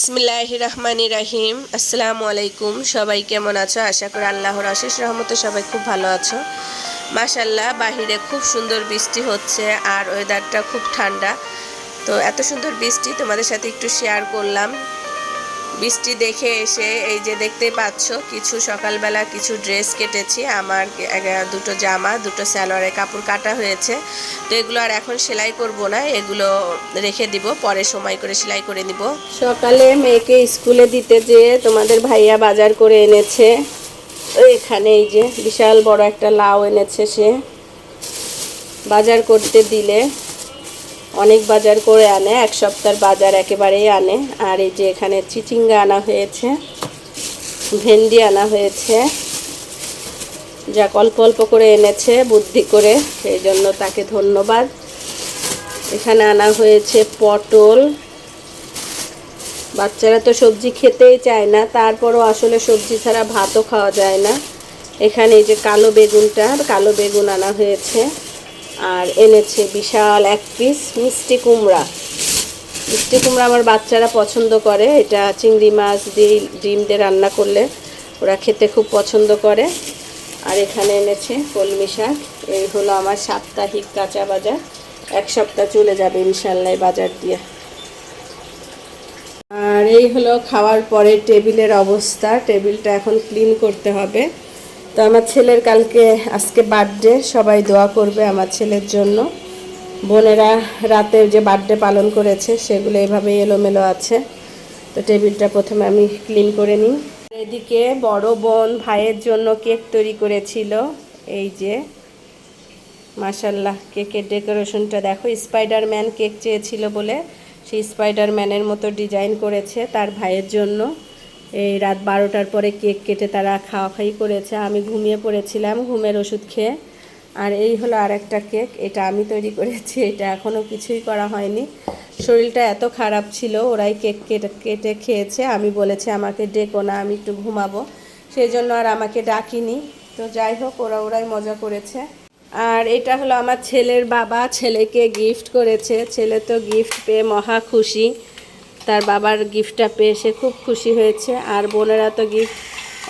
বিসমিল্লাহির রহমানির রহিম। আসসালামু আলাইকুম। সবাই কেমন আছো? আশা করি আল্লাহর অশেষ রহমতে সবাই খুব ভালো আছো। মাশাল্লাহ, বাহিরে খুব সুন্দর বৃষ্টি হচ্ছে আর ওয়েদারটা খুব ঠান্ডা। তো এত সুন্দর বৃষ্টি তোমাদের সাথে একটু শেয়ার করলাম। বৃষ্টি দেখে এসে এই যে দেখতেই পাচ্ছ, কিছু সকালবেলা কিছু ড্রেস কেটেছি। আমার দুটো জামা, দুটো সালোয়ারের কাপড় কাটা হয়েছে। তো এগুলো আর এখন সেলাই করব না, এগুলো রেখে দিব, পরে সময় করে সেলাই করে নিব। সকালে মেয়েকে স্কুলে দিতে যেয়ে তোমাদের ভাইয়া বাজার করে এনেছে। এখানে এই যে বিশাল বড় একটা লাউ এনেছে। সে বাজার করতে দিলে অনেক বাজার করে আনে, এক সপ্তাহের বাজার একেবারেই আনে। আর এই যে এখানে চিচিঙ্গা আনা হয়েছে, ভেন্ডি আনা হয়েছে, যা অল্প অল্প করে এনেছে বুদ্ধি করে, সেই জন্য তাকে ধন্যবাদ। এখানে আনা হয়েছে পটল। বাচ্চারা তো সবজি খেতেই চায় না, তারপরও আসলে সবজি ছাড়া ভাতও খাওয়া যায় না। এখানে এই যে কালো বেগুন আনা হয়েছে। আর এনেছে বিশাল এক পিস মিষ্টি কুমড়া। মিষ্টি কুমড়া আমার বাচ্চারা পছন্দ করে। এটা চিংড়ি মাছ দিয়ে ডিম দিয়ে রান্না করলে ওরা খেতে খুব পছন্দ করে। আর এখানে এনেছে কলমি শাক। এই হলো আমার সাপ্তাহিক কাঁচা বাজার। এক সপ্তাহ চলে যাবে ইনশাল্লাহ বাজার দিয়ে। আর এই হলো খাওয়ার পরে টেবিলের অবস্থা। টেবিলটা এখন ক্লিন করতে হবে। তো আমার ছেলের আজকে বার্থডে, সবাই দোয়া করবে আমার ছেলের জন্য। বোনেরা রাতে যে বার্থডে পালন করেছে সেগুলো এভাবে এলোমেলো আছে। তো টেবিলটা প্রথমে আমি ক্লিন করে নিই। এদিকে বড় বোন ভাইয়ের জন্য কেক তৈরি করেছিল। এই যে মাশাল্লাহ, কেকের ডেকোরেশনটা দেখো। স্পাইডারম্যান কেক চেয়েছিল বলে সেই স্পাইডারম্যানের মতো ডিজাইন করেছে তার ভাইয়ের জন্য। এই রাত 12টার পরে কেক কেটে তারা খাওয়াখাই করেছে। আমি ঘুমিয়ে পড়েছিলাম ঘুমের ওষুধ খেয়ে। আর এই হলো আর একটা কেক, এটা আমি তৈরি করেছি। এটা এখনও কিছুই করা হয়নি, শরীরটা এত খারাপ ছিল। ওরাই কেক কেটে খেয়েছে। আমি বলেছি আমাকে ডেকো না, আমি একটু ঘুমাবো, সেই জন্য আর আমাকে ডাকিনি। তো যাই হোক, ওরাই মজা করেছে। আর এটা হলো আমার ছেলের বাবা, ছেলেকে গিফট করেছে। ছেলে তো গিফট পেয়ে মহা খুশি, তার বাবার গিফটটা পেয়ে সে খুব খুশি হয়েছে। আর বোনেরা তো গিফট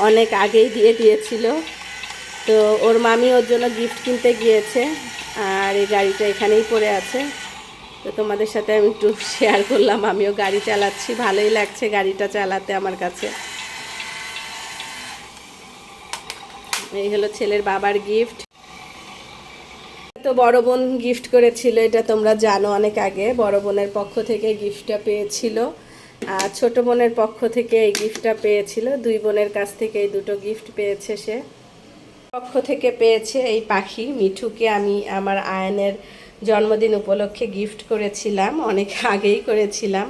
অনেক আগেই দিয়ে দিয়েছিল। তো ওর মামি ওর জন্য গিফট কিনতে গিয়েছে। আর এই গাড়িটা এখানেই পড়ে আছে। তো তোমাদের সাথে আমি একটু শেয়ার করলাম, আমিও গাড়ি চালাচ্ছি, ভালোই লাগছে গাড়িটা চালাতে আমার কাছে। এই হলো ছেলের বাবার গিফট। তো বড় বোন গিফট করেছিল, এটা তোমরা জানো, অনেক আগে বড় বোনের পক্ষ থেকে গিফটটা পেয়েছিল। আর ছোট বোনের পক্ষ থেকে এই গিফটটা পেয়েছিল। দুই বোনের কাছ থেকে এই দুটো গিফট পেয়েছে। সে পক্ষ থেকে পেয়েছে এই পাখি মিঠুকে। আমি আমার আয়নের জন্মদিন উপলক্ষে গিফট করেছিলাম, অনেক আগেই করেছিলাম।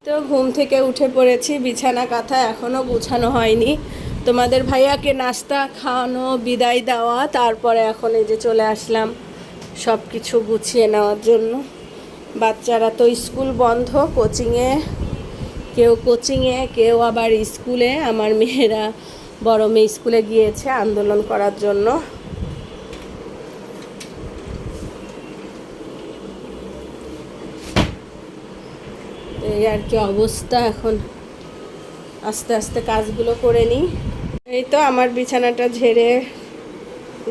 তো ঘুম থেকে উঠে পড়েছি, বিছানা কাঁথা এখনও গুছানো হয়নি। তোমাদের ভাইয়াকে নাস্তা খাওয়ানো, বিদায় দেওয়া, তারপরে এখন এই যে চলে আসলাম সব কিছু গুছিয়ে নেওয়ার জন্য। বাচ্চারা তো স্কুল বন্ধ, কোচিংয়ে কেউ আবার স্কুলে। আমার মেয়েরা, বড় মেয়ে স্কুলে গিয়েছে আন্দোলন করার জন্য। এই আর কি অবস্থা। এখন আস্তে আস্তে কাজগুলো করে নিই। এই তো আমার বিছানাটা ঝেড়ে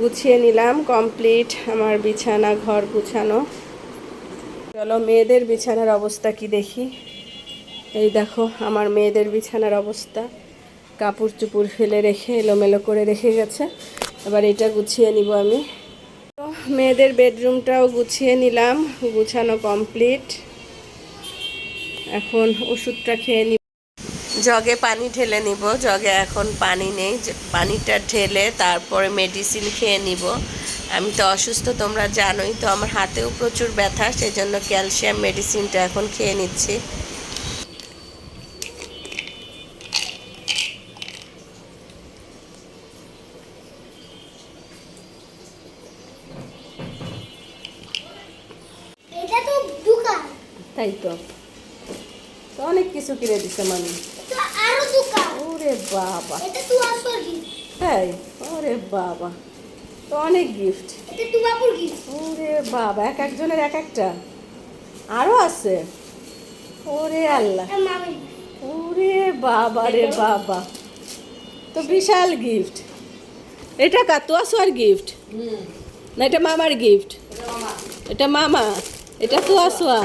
গুছিয়ে নিলাম, কমপ্লিট আমার বিছানা ঘর গুছানো। চলো মেয়েদের বিছানার অবস্থা কি দেখি। এই দেখো আমার মেয়েদের বিছানার অবস্থা, কাপড় চুপড় ফেলে রেখে এলোমেলো করে রেখে গেছে। এবার এটা গুছিয়ে নিব আমি। তো মেয়েদের বেডরুমটাও গুছিয়ে নিলাম, গুছানো কমপ্লিট। এখন ওষুধটা খেয়ে নিব। জগে পানি ঢেলে নিব, জগে এখন পানি নেই, পানিটা ঢেলে তারপরে মেডিসিন খেয়ে নিব। আমি তো অসুস্থ তোমরা জানোই, তো আমার হাতেও প্রচুর ব্যথা, সেই জন্য ক্যালসিয়াম মেডিসিনটা এখন খেয়ে নিচ্ছি। তাই তো অনেক কিছু কিনে দিছে মানে। ওরে বাবা, তাই? ওরে বাবা, তো অনেক গিফট। ওরে বাবা, এক একজনের এক একটা, আরও আছে। ওরে আল্লাহ, ওরে বাবা রে বাবা, তো বিশাল গিফট। এটা কাতুয়াশোয়ার গিফট না, এটা মামার গিফট? এটা মামা, এটা তুয়াশোয়া,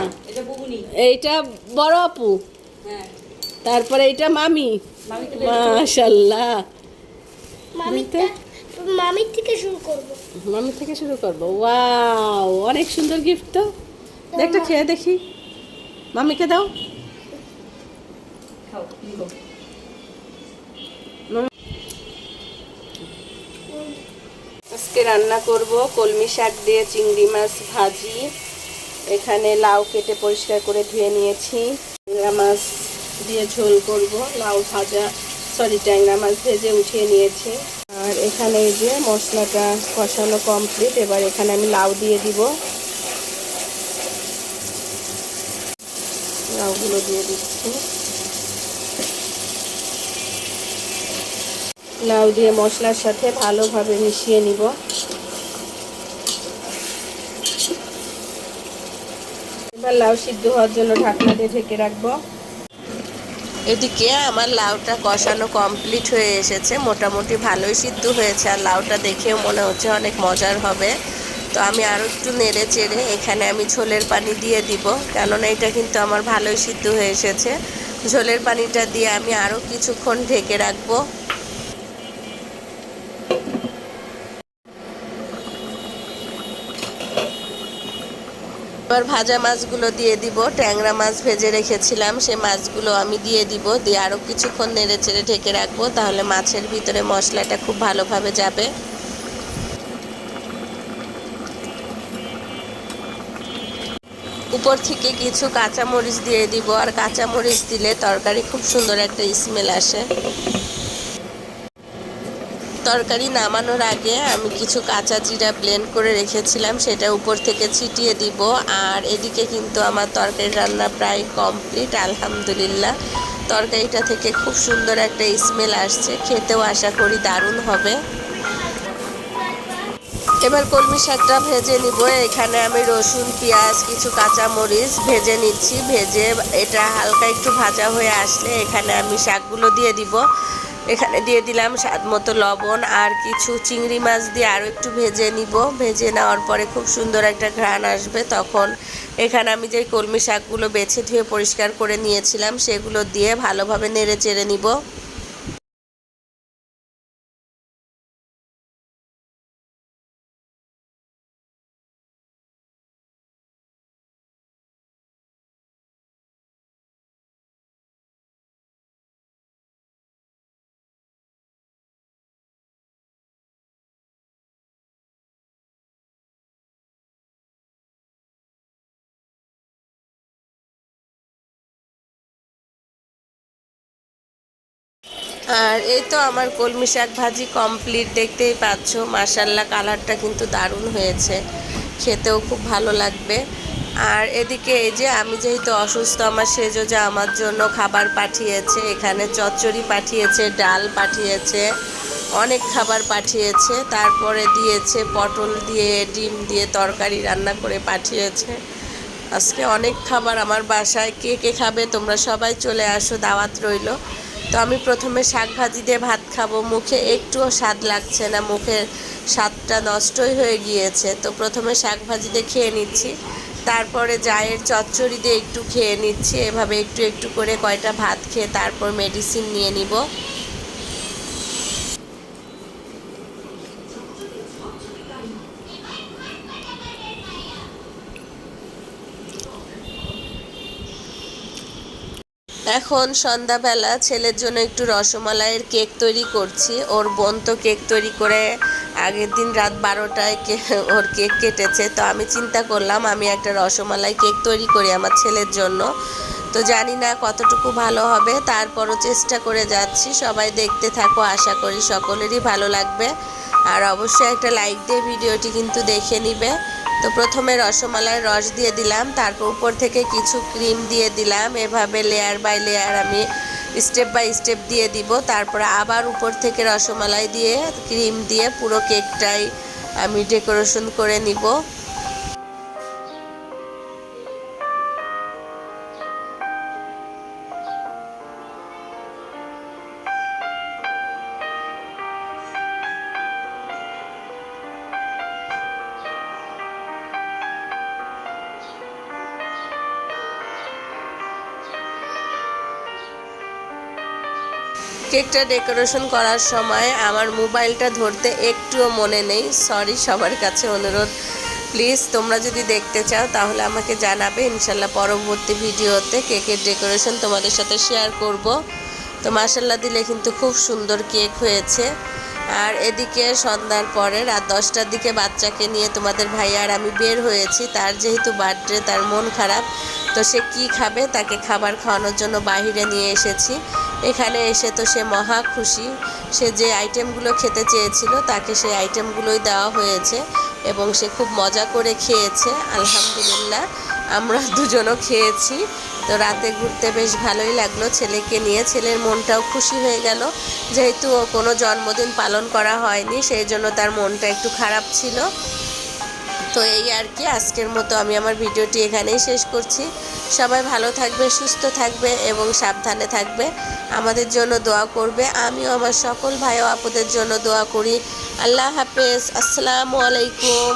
এইটা বড় আপু, তারপরে এটা মামি। মাশাআল্লাহ, মামি থেকে শুরু করব। মামি থেকে শুরু করবো। ওয়াও, অনেক সুন্দর গিফট তো। একটা খেয়ে দেখি, মামিকে দাও। আজকে রান্না করব কলমি শাক দিয়ে চিংড়ি মাছ ভাজি। এখানে লাউ কেটে পরিষ্কার করে ধুয়ে নিয়েছি। ট্যাংরা মাছ দিয়ে ঝোল করব, লাউ ভাজা, ট্যাংরা মাছ ভেজে উঠিয়ে নিয়েছি। আর এখানে এই যে মশলাটা কষানো কমপ্লিট। এবার এখানে আমি লাউ দিয়ে দিব, লাউগুলো দিয়ে দিচ্ছি। লাউ দিয়ে মশলার সাথে ভালোভাবে মিশিয়ে নিব। এবার লাউ সিদ্ধ হওয়ার জন্য ঢাকনা দিয়ে ঢেকে রাখবো। এদিকে আমার লাউটা কষানো কমপ্লিট হয়ে এসেছে, মোটামুটি ভালোই সিদ্ধ হয়েছে। আর লাউটা দেখেও মনে হচ্ছে অনেক মজার হবে। তো আমি আরও একটু নেড়ে চেড়ে এখানে আমি ঝোলের পানি দিয়ে দিব, কেননা এটা কিন্তু আমার ভালোই সিদ্ধ হয়ে এসেছে। ঝোলের পানিটা দিয়ে আমি আরও কিছুক্ষণ ঢেকে রাখবো। এবার ভাজা মাছগুলো দিয়ে দিব, ট্যাংরা মাছ ভেজে রেখেছিলাম, সে মাছগুলো আমি দিয়ে দিব, দিয়ে আরও কিছুক্ষণ নেড়ে চেড়ে ঢেকে রাখবো, তাহলে মাছের ভিতরে মশলাটা খুব ভালোভাবে যাবে। উপর থেকে কিছু কাঁচামরিচ দিয়ে দিব, আর কাঁচামরিচ দিলে তরকারি খুব সুন্দর একটা স্মেল আসে। তরকারি নামানোর আগে আমি কিছু কাঁচা জিরা ব্লেন্ড করে রেখেছিলাম, সেটা উপর থেকে ছিটিয়ে দিব। আর এদিকে কিন্তু আমার তরকারি রান্না প্রায় কমপ্লিট, আলহামদুলিল্লাহ। তরকারিটা থেকে খুব সুন্দর একটা স্মেল আসছে, খেতেও আশা করি দারুণ হবে। এবার কলমি শাকটা ভেজে নিব। এখানে আমি রসুন, পেঁয়াজ, কিছু কাঁচামরিচ ভেজে নিচ্ছি। ভেজে এটা হালকা একটু ভাজা হয়ে আসলে এখানে আমি শাকগুলো দিয়ে দিব। এখানে দিয়ে দিলাম স্বাদ মতো লবণ, আর কিছু চিংড়ি মাছ দিয়ে আরও একটু ভেজে নিব। ভেজে নেওয়ার পরে খুব সুন্দর একটা ঘ্রাণ আসবে, তখন এখানে আমি যে কলমি শাকগুলো বেছে ধুয়ে পরিষ্কার করে নিয়েছিলাম সেগুলো দিয়ে ভালোভাবে নেড়ে চেড়ে নিব। আর এই তো আমার কলমি শাক ভাজি কমপ্লিট, দেখতেই পাচ্ছ মাশাল্লাহ, কালারটা কিন্তু দারুণ হয়েছে, খেতেও খুব ভালো লাগবে। আর এদিকে এই যে আমি যেহেতু অসুস্থ, আমার সেজো যে আমার জন্য খাবার পাঠিয়েছে, এখানে চচ্চড়ি পাঠিয়েছে, ডাল পাঠিয়েছে, অনেক খাবার পাঠিয়েছে। তারপরে দিয়েছে পটল দিয়ে, ডিম দিয়ে তরকারি রান্না করে পাঠিয়েছে। আজকে অনেক খাবার আমার বাসায়। কে কে খাবে তোমরা সবাই চলে আসো, দাওয়াত রইল। তো আমি প্রথমে শাক ভাজি দিয়ে ভাত খাবো, মুখে একটুও স্বাদ লাগছে না, মুখের স্বাদটা নষ্টই হয়ে গিয়েছে। তো প্রথমে শাক ভাজি দিয়ে খেয়ে নিচ্ছি, তারপরে জায়ের চচ্চড়ি দিয়ে একটু খেয়ে নিচ্ছি। এভাবে একটু একটু করে কয়টা ভাত খেয়ে তারপর মেডিসিন নিয়ে নিব। এখন সন্ধ্যাবেলা ছেলের জন্য একটু রসমালাইয়ের কেক তৈরি করছি। ওর বোন তো কেক তৈরি করে আগের দিন রাত 12টায় ওর কেক কেটেছে। তো আমি চিন্তা করলাম আমি একটা রসমালাই কেক তৈরি করি আমার ছেলের জন্য। তো জানি না কতটুকু ভালো হবে, তারপরও চেষ্টা করে যাচ্ছি। সবাই দেখতে থাকো, আশা করি সকলেরই ভালো লাগবে। আর অবশ্যই একটা লাইক দিয়ে ভিডিওটি কিন্তু দেখে নিবে। তো প্রথমে রসমালাইয়ের রস দিয়ে দিলাম, তারপর উপর থেকে কিছু ক্রিম দিয়ে দিলাম। এভাবে লেয়ার বাই লেয়ার আমি স্টেপ বাই স্টেপ দিয়ে দিব। তারপরে আবার উপর থেকে রসমালাই দিয়ে, ক্রিম দিয়ে পুরো কেকটাই আমি ডেকোরেশন করে নিব। কেকটা ডেকোরেশন করার সময় আমার মোবাইলটা ধরতে একটুও মনে নেই, সরি সবার কাছে অনুরোধ। প্লিজ তোমরা যদি দেখতে চাও তাহলে আমাকে জানাবে, ইনশাল্লাহ পরবর্তী ভিডিওতে কেকের ডেকোরেশন তোমাদের সাথে শেয়ার করব। তো মাশাল্লাহ দিলে কিন্তু খুব সুন্দর কেক হয়েছে। আর এদিকে সন্ধ্যার পরে রাত 10টার দিকে বাচ্চাকে নিয়ে তোমাদের ভাই আর আমি বের হয়েছি। তার যেহেতু বার্থডে, তার মন খারাপ, তো সে কি খাবে তাকে খাবার খাওয়ানোর জন্য বাইরে নিয়ে এসেছি। এখানে এসে তো সে মহা খুশি। সে যে আইটেমগুলো খেতে চেয়েছিল তাকে সেই আইটেমগুলোই দেওয়া হয়েছে এবং সে খুব মজা করে খেয়েছে। আলহামদুলিল্লাহ আমরা দুজনও খেয়েছি। তো রাতে ঘুরতে বেশ ভালোই লাগলো ছেলেকে নিয়ে। ছেলের মনটাও খুশি হয়ে গেল, যেহেতু ও কোনো জন্মদিন পালন করা হয়নি, সেই জন্য তার মনটা একটু খারাপ ছিল। তো এই আর কি, আজকের মতো আমি আমার ভিডিওটি এখানেই শেষ করছি। সবাই ভালো থাকবে, সুস্থ থাকবে এবং সাবধানে থাকবে। আমাদের জন্য দোয়া করবে। আমিও আমার সকল ভাই ও আপুদের জন্য দোয়া করি। আল্লাহ হাফেজ। আসসালামু আলাইকুম।